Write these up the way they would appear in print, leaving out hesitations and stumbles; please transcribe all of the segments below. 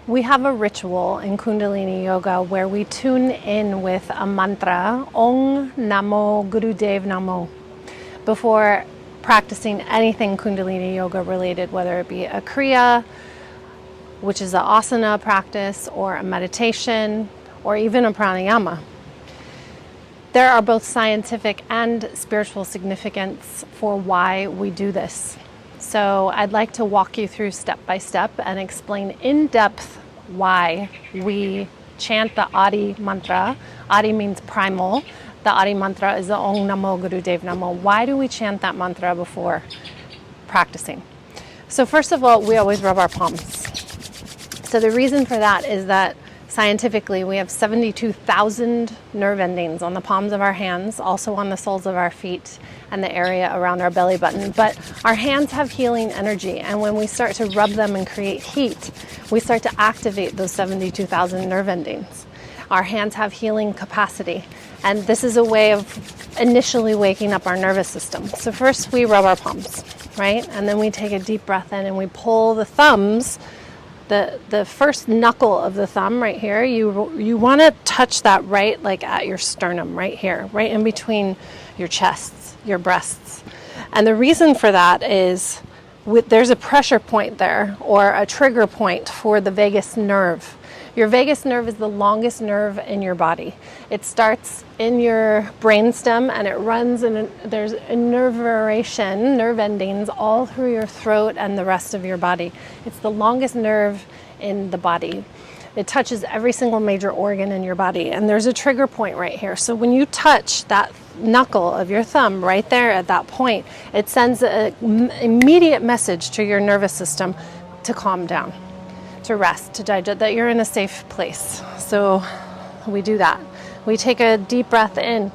We have a ritual in Kundalini Yoga where we tune in with a mantra, Om Namo Gurudev Namo, before practicing anything Kundalini Yoga related, whether it be a Kriya, which is an asana practice, or a meditation, or even a pranayama. There are both scientific and spiritual significance for why we do this. So I'd like to walk you through step by step and explain in depth why we chant the Adi mantra. Adi means primal. The Adi mantra is the Om Namo Gurudev Namo. Why do we chant that mantra before practicing? So first of all, we always rub our palms. So the reason for that is that scientifically we have 72,000 nerve endings on the palms of our hands, also on the soles of our feet and the area around our belly button. But our hands have healing energy, and when we start to rub them and create heat, we start to activate those 72,000 nerve endings. Our hands have healing capacity, and this is a way of initially waking up our nervous system. So first we rub our palms, right? And then we take a deep breath in and we pull the thumbs. The first knuckle of the thumb right here, you want to touch that right like at your sternum right here, right in between your chests, your breasts. And the reason for that is there's a pressure point there, or a trigger point for the vagus nerve. Your vagus nerve is the longest nerve in your body. It starts in your brainstem and it runs, and there's innervation, nerve endings all through your throat and the rest of your body. It's the longest nerve in the body. It touches every single major organ in your body, and there's a trigger point right here. So when you touch that knuckle of your thumb right there at that point, it sends an immediate message to your nervous system to calm down, to rest, to digest, that you're in a safe place. So we do that. We take a deep breath in,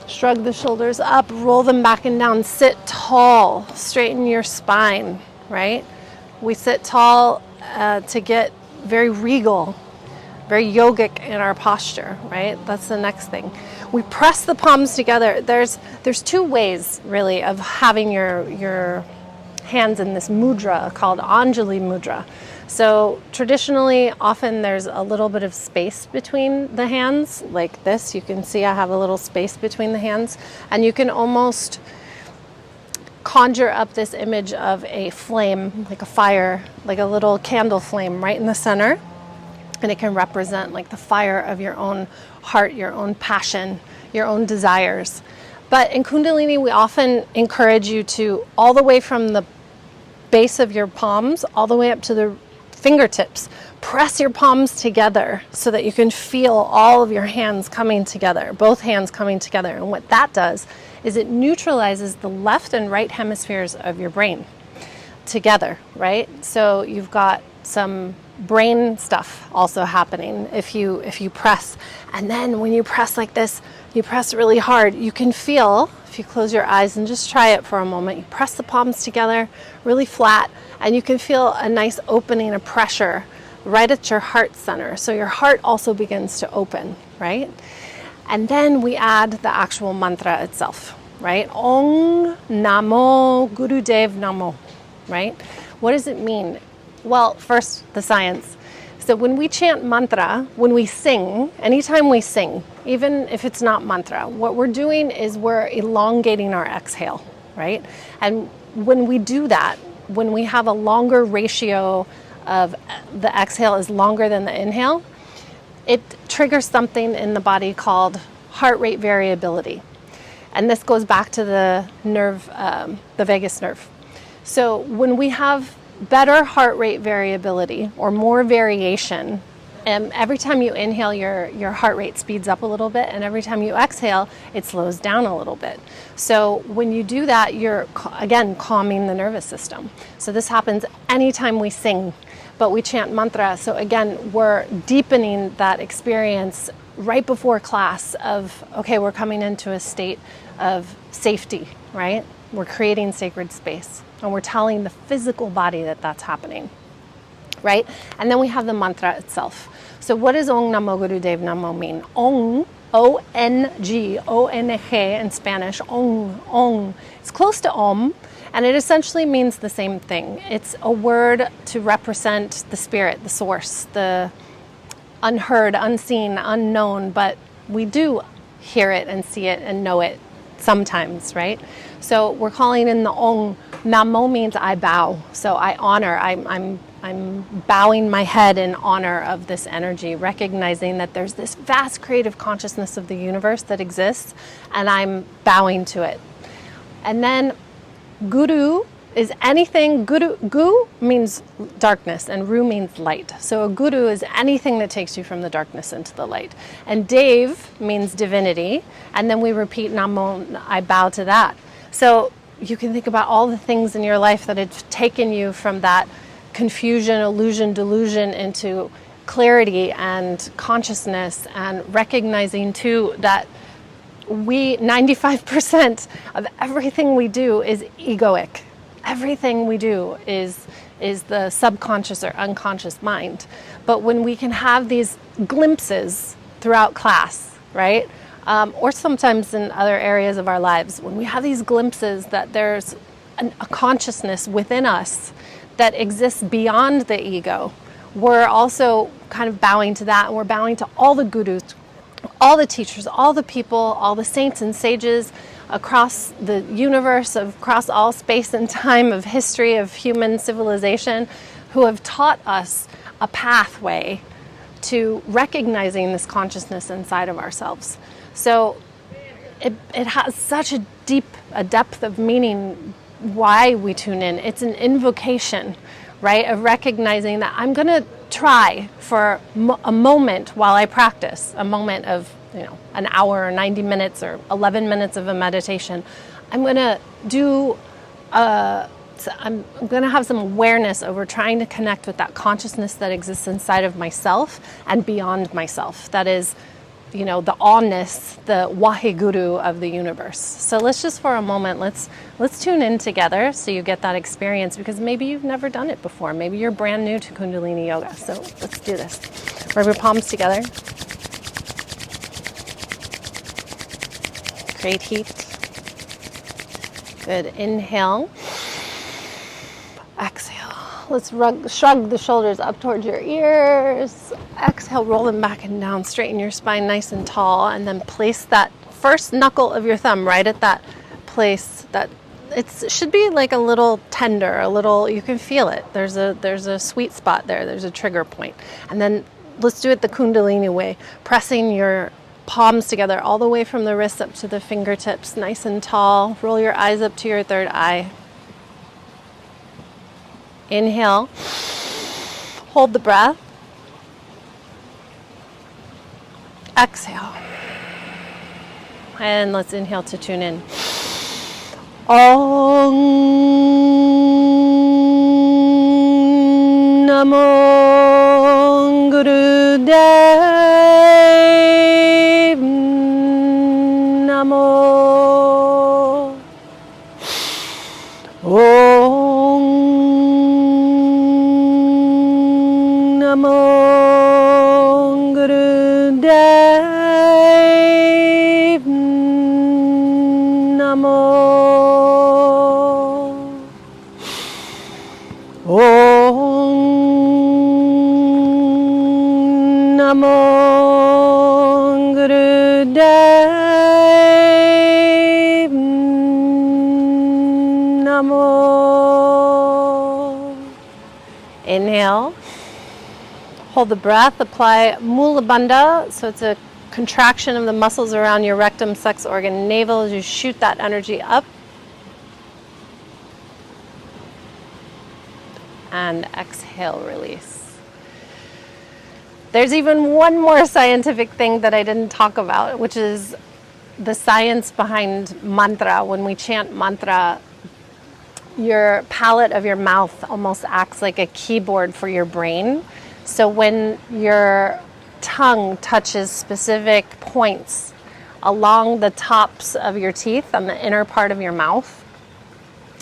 shrug the shoulders up, roll them back and down, sit tall, straighten your spine, right? We sit tall to get very regal, very yogic in our posture, right? That's the next thing. We press the palms together. There's two ways really of having your hands in this mudra called Anjali mudra. So traditionally, often there's a little bit of space between the hands, like this. You can see I have a little space between the hands, and you can almost conjure up this image of a flame, like a fire, like a little candle flame right in the center. And it can represent like the fire of your own heart, your own passion, your own desires. But in Kundalini, we often encourage you to, all the way from the base of your palms, all the way up to the fingertips, press your palms together so that you can feel all of your hands coming together, both hands coming together. And what that does is it neutralizes the left and right hemispheres of your brain together, right? So you've got some brain stuff also happening if you press. And then when you press like this, you press really hard, you can feel, if you close your eyes and just try it for a moment, you press the palms together really flat, and you can feel a nice opening of pressure right at your heart center. So your heart also begins to open, right? And then we add the actual mantra itself, right? Om Namo Gurudev Namo, right? What does it mean? Well, first, the science. So when we chant mantra, when we sing, anytime we sing, even if it's not mantra, what we're doing is we're elongating our exhale, right? And when we do that, when we have a longer ratio of the exhale is longer than the inhale, it triggers something in the body called heart rate variability. And this goes back to the nerve, the vagus nerve. So when we have better heart rate variability or more variation, every time you inhale, your heart rate speeds up a little bit, and every time you exhale, it slows down a little bit. So when you do that, you're, again, calming the nervous system. So this happens anytime we sing, but we chant mantra. So again, we're deepening that experience right before class of, okay, we're coming into a state of safety, right? We're creating sacred space, and we're telling the physical body that that's happening, right? And then we have the mantra itself. So what does Om Namo Gurudev Namo mean? Om, O-N-G, O-N-G in Spanish, Om, Om. It's close to Om, And it essentially means the same thing. It's a word to represent the spirit, the source, the unheard, unseen, unknown, but we do hear it and see it and know it sometimes, right? So we're calling in the Ong. Namo means I bow. So I honor. I'm bowing my head in honor of this energy, recognizing that there's this vast creative consciousness of the universe that exists, and I'm bowing to it. And then Guru is anything. Gu means darkness, and Ru means light. So a guru is anything that takes you from the darkness into the light. And Dev means divinity, and then we repeat Namo, I bow to that. So you can think about all the things in your life that have taken you from that confusion, illusion, delusion into clarity and consciousness, and recognizing too that 95% of everything we do is egoic. Everything we do is the subconscious or unconscious mind. But when we can have these glimpses throughout class, right? Or sometimes in other areas of our lives, when we have these glimpses that there's a consciousness within us that exists beyond the ego, we're also kind of bowing to that, and we're bowing to all the gurus, all the teachers, all the people, all the saints and sages across the universe, across all space and time of history of human civilization, who have taught us a pathway to recognizing this consciousness inside of ourselves. So it has such a depth of meaning why we tune in. It's an invocation, right, of recognizing that I'm going to try for a moment while I practice, a moment of, an hour or 90 minutes or 11 minutes of a meditation. I'm going to I'm going to have some awareness over trying to connect with that consciousness that exists inside of myself and beyond myself. That is, the awness, the Waheguru of the universe. So let's just for a moment, let's tune in together so you get that experience, because maybe you've never done it before. Maybe you're brand new to Kundalini Yoga. So let's do this. Rub your palms together. Create heat. Good. Inhale. Exhale. Let's shrug the shoulders up towards your ears. Exhale, roll them back and down. Straighten your spine nice and tall. And then place that first knuckle of your thumb right at that place that it should be like a little tender, you can feel it. There's a sweet spot there. There's a trigger point. And then let's do it the Kundalini way, pressing your palms together all the way from the wrists up to the fingertips, nice and tall. Roll your eyes up to your third eye. Inhale, hold the breath. Exhale. And let's inhale to tune in. Om Namo Gurudev Namo. Om Namo Gurudev Namo. Om Namo Gurudev Namo. Inhale. Hold the breath. Apply Mula Bandha. So it's a contraction of the muscles around your rectum, sex organ, navel as you shoot that energy up. And exhale, release. There's even one more scientific thing that I didn't talk about, which is the science behind mantra. When we chant mantra, your palate of your mouth almost acts like a keyboard for your brain. So when your tongue touches specific points along the tops of your teeth on the inner part of your mouth,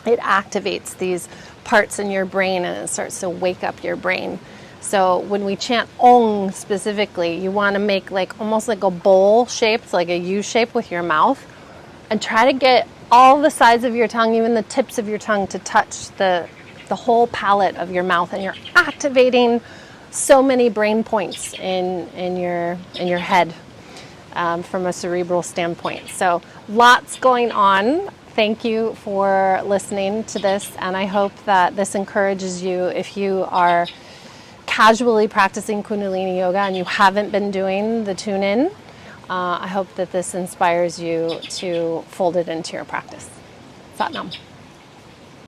it activates these parts in your brain and it starts to wake up your brain. So when we chant Ong specifically, you want to make almost like a bowl shape, like a U shape with your mouth, and try to get all the sides of your tongue, even the tips of your tongue, to touch the whole palate of your mouth, and you're activating so many brain points in your head from a cerebral standpoint. So lots going on. Thank you for listening to this, and I hope that this encourages you if you are casually practicing Kundalini Yoga and you haven't been doing the tune-in. I hope that this inspires you to fold it into your practice. Sat Nam.